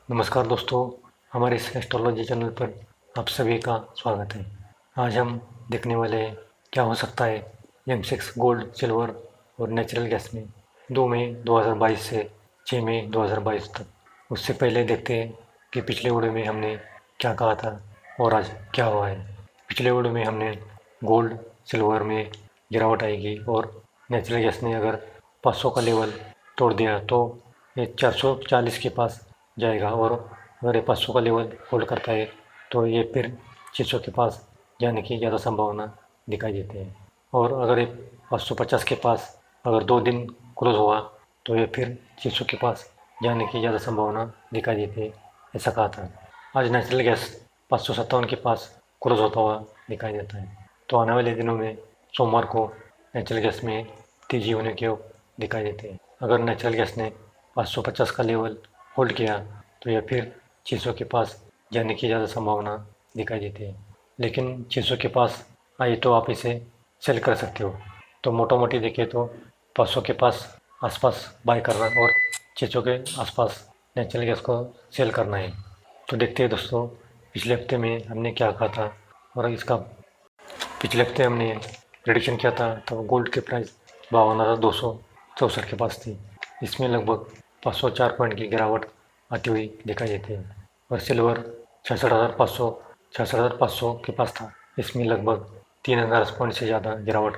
नमस्कार दोस्तों, हमारे इस एस्ट्रोलॉजी चैनल पर आप सभी का स्वागत है। आज हम देखने वाले हैं क्या हो सकता है M6 गोल्ड, सिल्वर और नेचुरल गैस में 2 मई 2022 से 6 मई 2022 तक। उससे पहले देखते हैं कि पिछले वीडियो में हमने क्या कहा था और आज क्या हुआ है। पिछले वीडियो में हमने गोल्ड, सिल्वर में गिरावट आएगी और नेचुरल गैस ने अगर 500 का लेवल तोड़ दिया तो ये 440 के पास जाएगा और अगर ये 500 का लेवल होल्ड करता है तो ये फिर 600 के पास जाने की ज़्यादा संभावना दिखाई देती है। और अगर ये 550 के पास अगर 2 दिन क्लोज हुआ तो ये फिर 600 के पास जाने की ज़्यादा संभावना दिखाई देती है, ऐसा कहा था। आज नेचुरल गैस 557 के पास क्लोज होता हुआ दिखाई देता है। तो आने वाले दिनों में सोमवार को नेचुरल गैस में तेजी होने के योग दिखाई देते हैं। अगर नेचुरल गैस ने 550 का लेवल होल्ड किया तो यह फिर 600 के पास जाने की ज़्यादा संभावना दिखाई देती है। लेकिन 600 के पास आई तो आप इसे सेल कर सकते हो। तो मोटा मोटी देखें तो 500 के पास आसपास बाय करना और 600 के आसपास नेचुरल गैस को सेल करना है। तो देखते हैं दोस्तों, पिछले हफ्ते में हमने क्या कहा था और इसका पिछले हफ्ते हमने प्रेडिक्शन किया था तो गोल्ड की प्राइस 52,264 के पास थी। इसमें लगभग 504 पॉइंट की गिरावट आती हुई दिखाई देती है और सिल्वर 66,500 के पास था। इसमें लगभग 3,000 पॉइंट से ज़्यादा गिरावट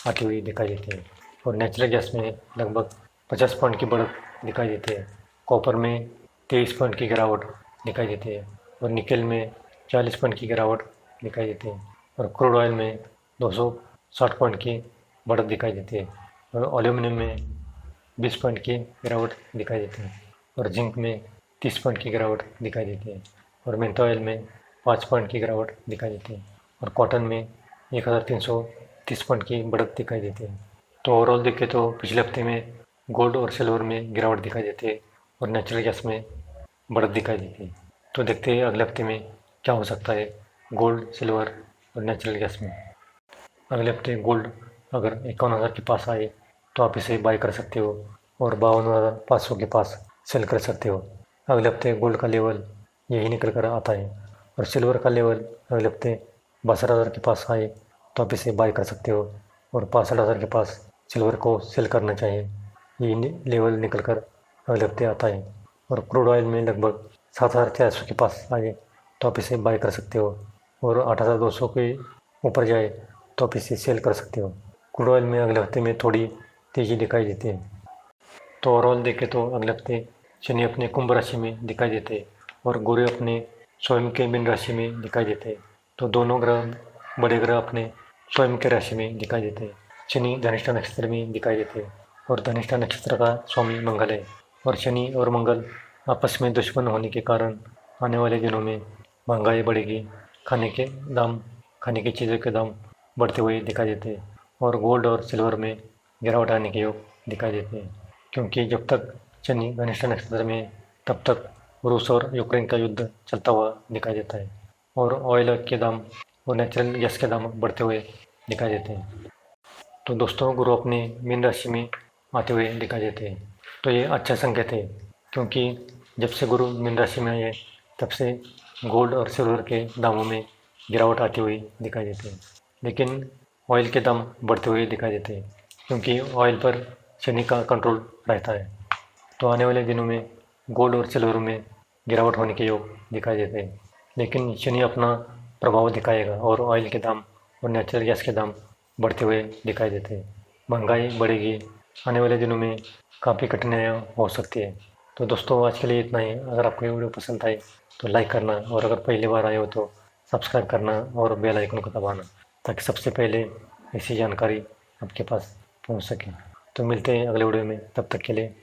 आती हुई दिखाई देती है और नेचुरल गैस में लगभग 50 पॉइंट की बढ़त दिखाई देती है। कॉपर में 23 पॉइंट की गिरावट दिखाई देती है और निकेल में 40 पॉइंट की गिरावट दिखाई देती है और क्रूड ऑयल में 260 पॉइंट की बढ़त दिखाई देती है और एल्यूमिनियम में 20 पॉइंट की गिरावट दिखाई देती है और जिंक में 30 पॉइंट की गिरावट दिखाई देती है और मेंथा ऑयल में 5 पॉइंट की गिरावट दिखाई देती है और कॉटन में 1330 पॉइंट की बढ़त दिखाई देती है। तो ओवरऑल देखें तो पिछले हफ्ते में गोल्ड और सिल्वर में गिरावट दिखाई देती है और नेचुरल गैस में बढ़त दिखाई देती है। तो देखते हैं अगले हफ्ते में क्या हो सकता है गोल्ड, सिल्वर और नेचुरल गैस में। अगले हफ्ते गोल्ड अगर 51,000 के पास आए तो आप इसे बाय कर सकते हो और 52,500 के पास सेल कर सकते हो। अगले हफ्ते गोल्ड का लेवल यही निकल कर आता है और सिल्वर का लेवल अगले हफ्ते 62,000 के पास आए तो आप इसे बाय कर सकते हो और 65,000 के पास सिल्वर को सेल करना चाहिए। यही लेवल निकल कर अगले हफ्ते आता है और क्रूड ऑयल में लगभग 7,400 के पास आए तो आप इसे बाय कर सकते हो और 8,200 के ऊपर जाए तो आप इसे सेल कर सकते हो। क्रूड ऑयल में अगले हफ्ते में थोड़ी तेज़ी दिखाई देती है। तो ओवरऑल देखें तो अगले हफ्ते शनि अपने कुंभ राशि में दिखाई देते हैं और गुरु अपने स्वयं के मीन राशि में दिखाई देते हैं। तो दोनों ग्रह, बड़े ग्रह अपने स्वयं के राशि में दिखाई देते हैं। शनि धनिष्ठा नक्षत्र में दिखाई देते हैं और धनिष्ठा नक्षत्र का स्वामी मंगल है और शनि और मंगल आपस में दुश्मन होने के कारण आने वाले दिनों में महंगाई बढ़ेगी, खाने की चीज़ों के दाम बढ़ते हुए दिखाई देते हैं और गोल्ड और सिल्वर में गिरावट आने के योग दिखाई देते हैं। क्योंकि जब तक शनि धनिष्ठा नक्षत्र में तब तक रूस और यूक्रेन का युद्ध चलता हुआ दिखाई देता है और ऑयल के दाम और नेचुरल गैस के दाम बढ़ते हुए दिखाई देते हैं। तो दोस्तों, गुरु अपने मीन राशि में आते हुए दिखाई देते हैं। तो ये अच्छा संकेत है क्योंकि जब से गुरु मीन राशि में आए तब से गोल्ड और सिल्वर के दामों में गिरावट आती हुई दिखाई देती है। लेकिन ऑयल के दाम बढ़ते हुए दिखाई देते हैं क्योंकि ऑयल पर शनि का कंट्रोल रहता है। तो आने वाले दिनों में गोल्ड और सिल्वर में गिरावट होने के योग दिखाई देते हैं, लेकिन शनि अपना प्रभाव दिखाएगा और ऑयल के दाम और नेचुरल गैस के दाम बढ़ते हुए दिखाई देते हैं। महंगाई बढ़ेगी, आने वाले दिनों में काफ़ी कठिनाइयाँ हो सकती है। तो दोस्तों, आज के लिए इतना ही। अगर आपको ये वीडियो पसंद आए तो लाइक करना और अगर पहली बार आए हो तो सब्सक्राइब करना और बेल आइकन को दबाना ताकि सबसे पहले ऐसी जानकारी आपके पास पहुंच सके। तो मिलते हैं अगले वीडियो में, तब तक के लिए